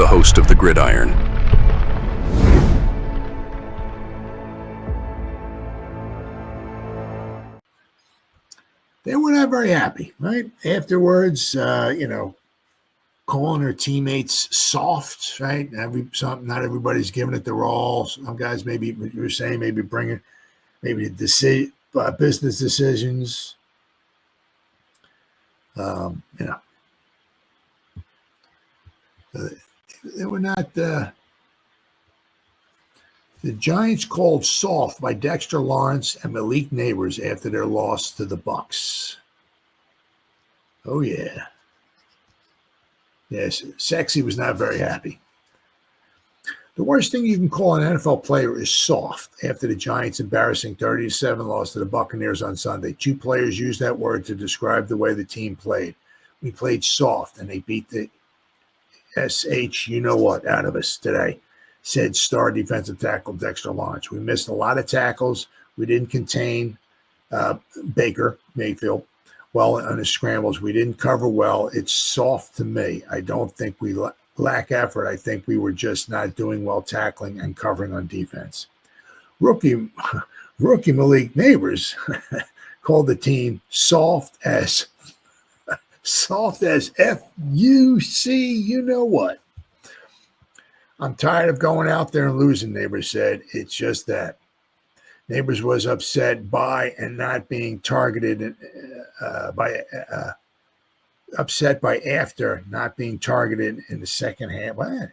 host of the Gridiron. They were not very happy, right? Afterwards, calling their teammates soft, right? Not everybody's giving it their all. Some guys, maybe what you were saying, maybe bringing business decisions. They were not. The Giants called soft by Dexter Lawrence and Malik Nabers after their loss to the Bucs. Oh yeah. Yes, Sexy was not very happy. The worst thing you can call an NFL player is soft after the Giants' embarrassing 30-7 loss to the Buccaneers on Sunday. Two players used that word to describe the way the team played. We played soft, and they beat the you-know-what out of us today, said star defensive tackle Dexter Lawrence. We missed a lot of tackles. We didn't contain Mayfield well on his scrambles. We didn't cover well. It's soft to me. I don't think we lack effort. I think we were just not doing well tackling and covering on defense. Rookie Malik Nabers called the team soft as F-U-C, you know what. I'm tired of going out there and losing, Nabers said. It's just that. Nabers was upset by and not being targeted upset by after not being targeted in the second half. What?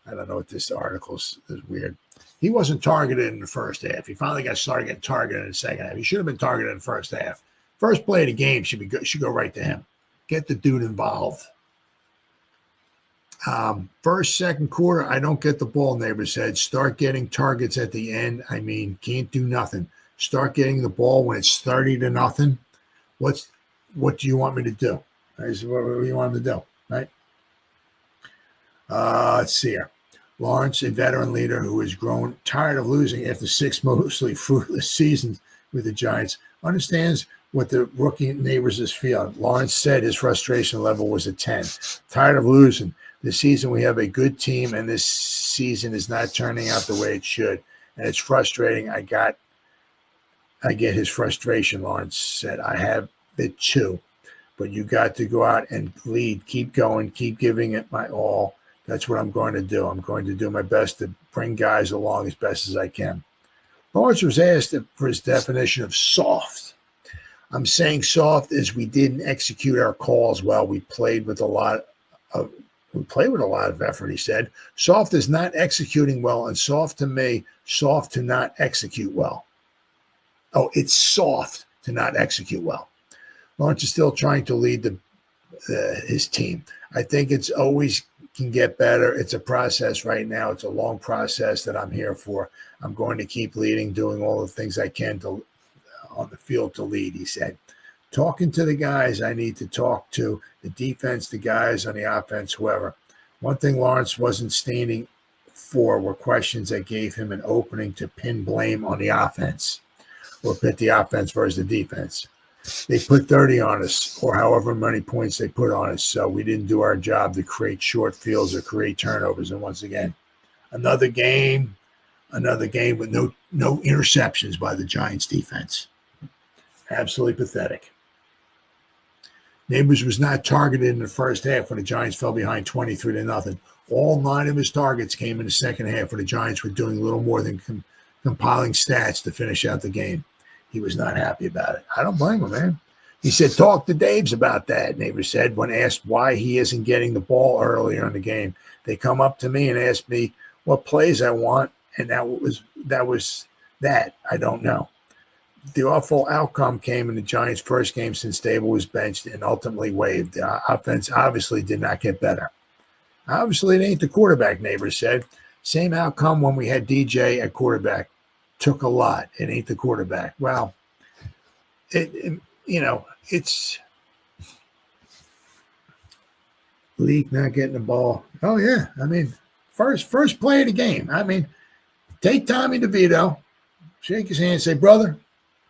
I don't know what this article is weird. He wasn't targeted in the first half. He finally got started getting targeted in the second half. He should have been targeted in the first half. First play of the game should go right to him. Get the dude involved. First, second quarter, I don't get the ball, Nabers said. Start getting targets at the end. I mean, can't do nothing. Start getting the ball when it's 30-0. What do you want me to do? What do you want me to do, right? Let's see here. Lawrence, a veteran leader who has grown tired of losing after 6 mostly fruitless seasons with the Giants, understands what the rookie Nabers is feeling. Lawrence said his frustration level was a 10. Tired of losing. This season we have a good team, and this season is not turning out the way it should. And it's frustrating. I get his frustration, Lawrence said. I have it too. But you got to go out and lead. Keep going. Keep giving it my all. That's what I'm going to do. I'm going to do my best to bring guys along as best as I can. Lawrence was asked for his definition of soft. I'm saying soft is we didn't execute our calls well. We played with a lot of effort, he said. Soft is not executing well, and soft to me, soft to not execute well. Oh, it's soft to not execute well. Lawrence is still trying to lead his team. I think it's always can get better. It's a process right now. It's a long process that I'm here for. I'm going to keep leading, doing all the things I can on the field to lead, he said. Talking to the guys I need to talk to, the defense, the guys on the offense, whoever. One thing Lawrence wasn't standing for were questions that gave him an opening to pin blame on the offense or pit the offense versus the defense. They put 30 on us or however many points they put on us, so we didn't do our job to create short fields or create turnovers. And once again, another game with no interceptions by the Giants defense. Absolutely pathetic. Nabers was not targeted in the first half when the Giants fell behind 23-0. All 9 of his targets came in the second half where the Giants were doing little more than compiling stats to finish out the game. He was not happy about it. I don't blame him, man. He said, talk to Daves about that, Nabers said, when asked why he isn't getting the ball earlier in the game. They come up to me and ask me what plays I want, and that was that. I don't know. The awful outcome came in the Giants' first game since Dable was benched and ultimately waived. The offense obviously did not get better. Obviously, it ain't the quarterback, Nabers said. Same outcome when we had DJ at quarterback. Took a lot. It ain't the quarterback. Well, it's Leak not getting the ball. Oh, yeah. I mean, first play of the game. I mean, take Tommy DeVito, shake his hand, say, brother,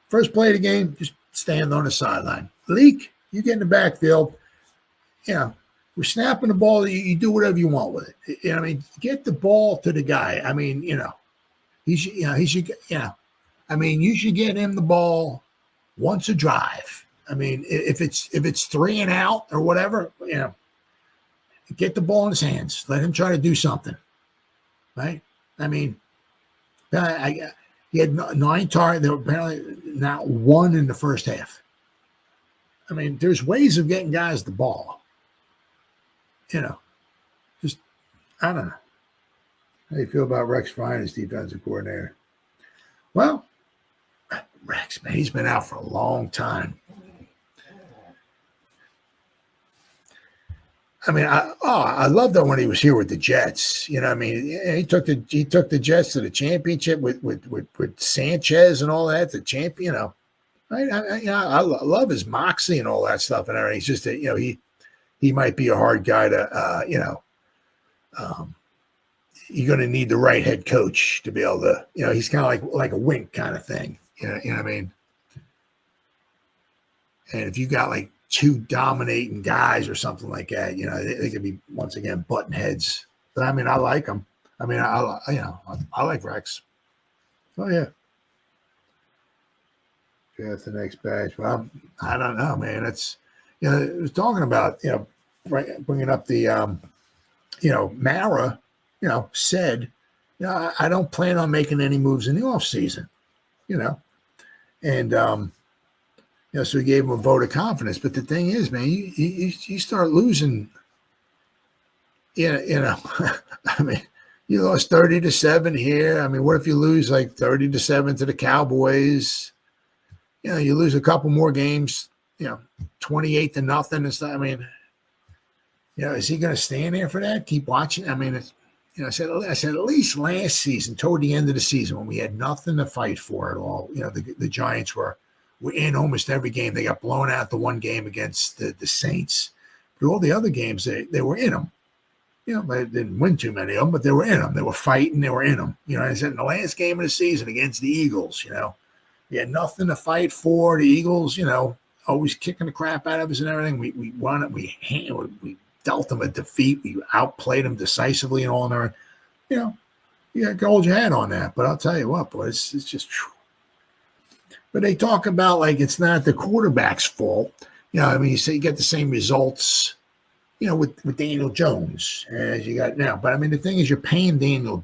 first play of the game, just stand on the sideline. Leak, you get in the backfield, We're snapping the ball. You do whatever you want with it. I mean, get the ball to the guy. I mean, he should, I mean, you should get him the ball once a drive. I mean, if it's 3 and out or whatever, get the ball in his hands. Let him try to do something, right? I mean, he had 9 targets. There were apparently not one in the first half. I mean, there's ways of getting guys the ball. Just, I don't know. How do you feel about Rex Ryan as defensive coordinator? Well, Rex, man, he's been out for a long time. I mean, I love that when he was here with the Jets. I mean, he took the Jets to the championship with Sanchez and all that. The champion, I love his moxie and all that stuff and everything. It's just that he might be a hard guy to you're going to need the right head coach to be able to. He's kind of like a Wink kind of thing. You know what I mean? And if you got like 2 dominating guys or something like that, they could be once again button heads. But I mean, I like them. I mean, I like Rex. Oh yeah. Draft the next batch. Well, I don't know, man. It's it was talking about bringing up the Mara. Said, I don't plan on making any moves in the offseason. And so he gave him a vote of confidence. But the thing is, man, you start losing, I mean, you lost 30-7 here. I mean, what if you lose like 30-7 to the Cowboys? You lose a couple more games, 28-0 and stuff. I mean, is he going to stand there for that? Keep watching? I mean, I said at least last season, toward the end of the season, when we had nothing to fight for at all, the Giants were in almost every game. They got blown out the one game against the Saints. But all the other games, they were in them. They didn't win too many of them, but they were in them. They were fighting. They were in them. I said in the last game of the season against the Eagles, we had nothing to fight for. The Eagles, always kicking the crap out of us and everything. We won it. We dealt them a defeat. We outplayed them decisively and all in there. You got to hold your hat on that. But I'll tell you what, boy, it's just. But they talk about like it's not the quarterback's fault. I mean, you say you get the same results, with Daniel Jones as you got now. But I mean, the thing is, we're paying Daniel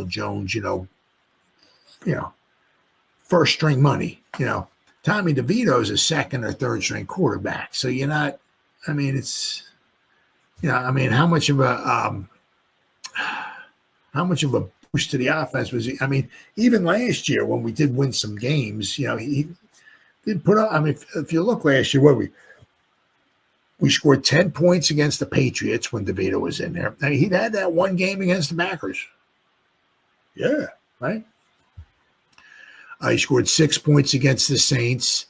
Jones, first string money. Tommy DeVito is a second or third string quarterback. So you're not. I mean, it's. I mean, how much of a boost to the offense was he? I mean, even last year when we did win some games, he didn't put up. I mean, if you look last year, we scored 10 points against the Patriots when DeVito was in there. I mean, he'd had that one game against the Packers. Yeah, right. He scored 6 points against the Saints.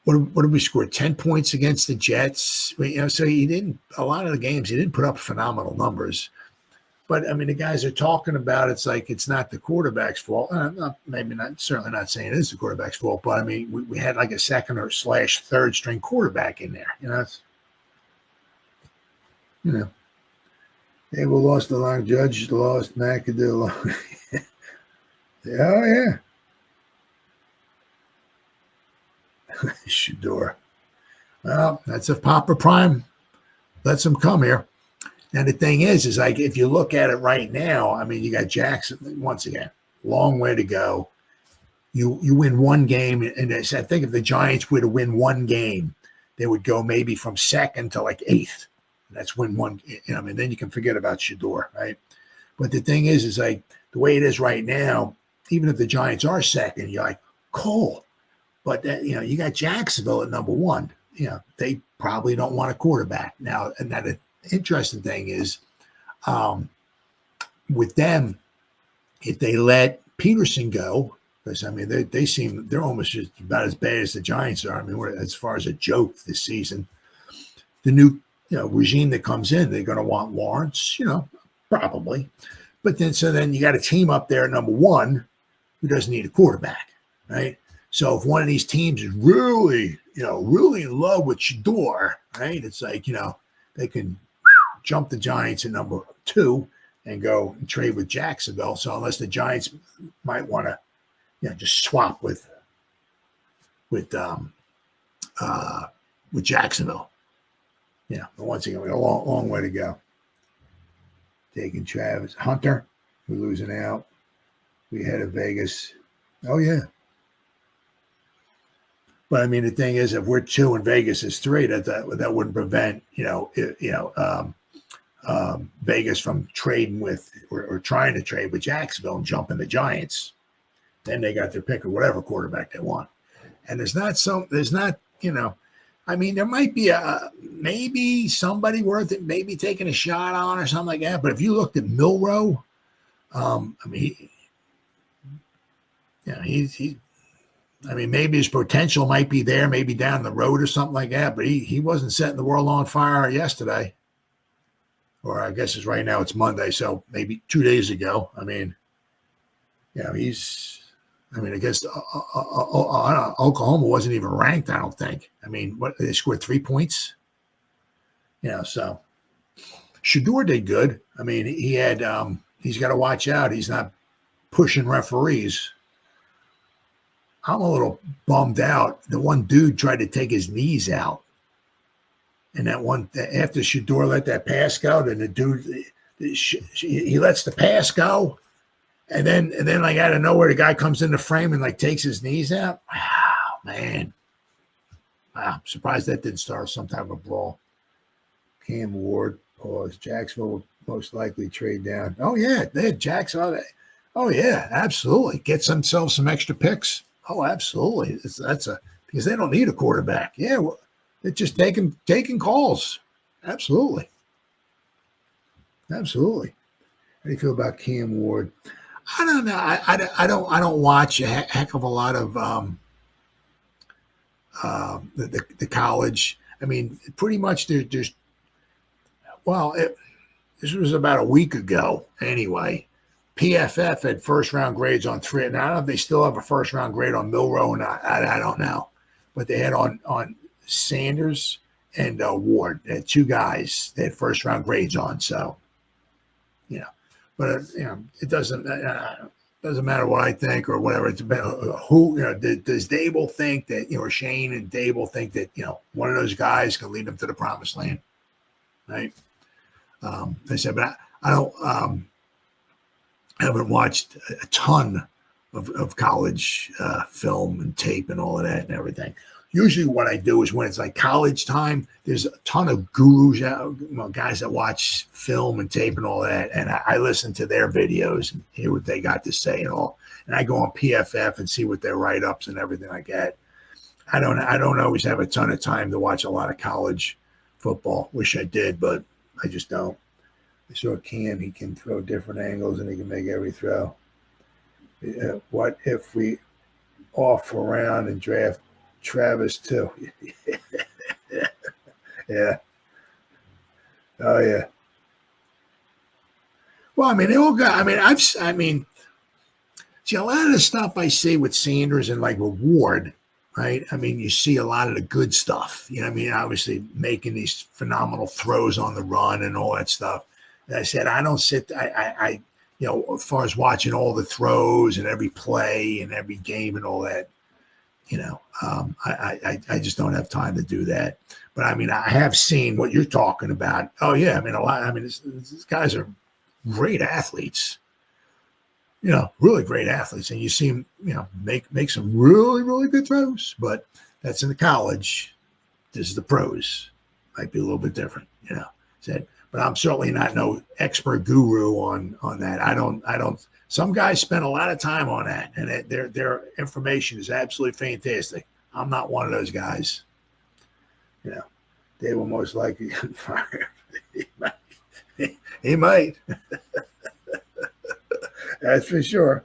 What did we score? 10 points against the Jets. So he didn't. A lot of the games he didn't put up phenomenal numbers. But I mean, the guys are talking about it's like it's not the quarterback's fault. Maybe not. Certainly not saying it is the quarterback's fault. But I mean, we had like a second or / third string quarterback in there. They were lost the line. Judge lost. McAdoo. Oh yeah. Shador. Well, that's if Papa Prime lets him come here. And the thing is like if you look at it right now, I mean, you got Jackson once again, long way to go. You win one game, and I think if the Giants were to win one game, they would go maybe from second to like 8th. That's win one. I mean, then you can forget about Shador, right? But the thing is like the way it is right now, even if the Giants are second, you're like, cool. But you got Jacksonville at number 1. They probably don't want a quarterback now. And that interesting thing is, with them, if they let Peterson go, because I mean they're almost just about as bad as the Giants are. I mean, as far as a joke this season, the new regime that comes in, they're going to want Lawrence, probably. But then you got a team up there at number 1 who doesn't need a quarterback, right? So if one of these teams is really, really in love with Shador, right? It's like, they can jump the Giants at number 2 and go and trade with Jacksonville. So unless the Giants might want to, just swap with Jacksonville. But once again, we got a long way to go. Taking Travis Hunter, we're losing out. We head to Vegas. Oh yeah. But I mean, the thing is, if we're 2 and Vegas is 3, that wouldn't prevent Vegas from trading with or trying to trade with Jacksonville and jumping the Giants. Then they got their pick of whatever quarterback they want. And I mean, there might be maybe somebody worth it, maybe taking a shot on or something like that. But if you looked at Milroe, I mean, maybe his potential might be there, maybe down the road or something like that. But he wasn't setting the world on fire yesterday. Or I guess right now it's Monday, so maybe 2 days ago. I mean, I guess Oklahoma wasn't even ranked, I don't think. I mean, they scored 3 points? So Shador did good. I mean, he had he's got to watch out. He's not pushing referees. I'm a little bummed out. The one dude tried to take his knees out. And that one, after Shador let that pass go, then the dude, he lets the pass go. And then like out of nowhere, the guy comes in the frame and like takes his knees out. Wow, man. Wow, I'm surprised that didn't start some type of brawl. Cam Ward, pause. Jacksonville will most likely trade down. Oh, yeah, they had Jacksonville. Oh, yeah, absolutely. Get themselves some extra picks. Oh, absolutely. Because they don't need a quarterback. Yeah, well, they're just taking calls. Absolutely. Absolutely. How do you feel about Cam Ward? I don't know. I don't watch a heck of a lot of the college. I mean, pretty much this was about a week ago anyway. PFF had first round grades on 3. Now I don't know if they still have a first round grade on Milroe or not. I don't know, but they had on Sanders and Ward. They had 2 guys they had first round grades on. So, but it doesn't matter what I think or whatever. It's about who, does Dable think that, or Shane and Dable think that, one of those guys can lead them to the promised land, right? They said, but I don't, haven't watched a ton of college film and tape and all of that and everything. Usually what I do is when it's like college time, there's a ton of gurus, guys that watch film and tape and all that. And I listen to their videos and hear what they got to say and all. And I go on PFF and see what their write-ups and everything like that. I don't always have a ton of time to watch a lot of college football. Wish I did, but I just don't. I saw Cam. He can throw different angles and he can make every throw. What if we off around and draft Travis too? Yeah. Oh yeah. Well, I mean, they all got. See, a lot of the stuff I see with Sanders and like with Ward, right? I mean, you see a lot of the good stuff. Obviously making these phenomenal throws on the run and all that stuff. And I said, I don't sit. I as far as watching all the throws and every play and every game and all that. I just don't have time to do that. But I mean, I have seen what you're talking about. Oh yeah, I mean a lot. I mean, these guys are great athletes. Really great athletes, and you see them, make some really, really good throws. But that's in the college. This is the pros. Might be a little bit different, Said, but I'm certainly not no expert guru on that. I don't. Some guys spend a lot of time on that, and their information is absolutely fantastic. I'm not one of those guys. They will most likely get fired. He might. That's for sure.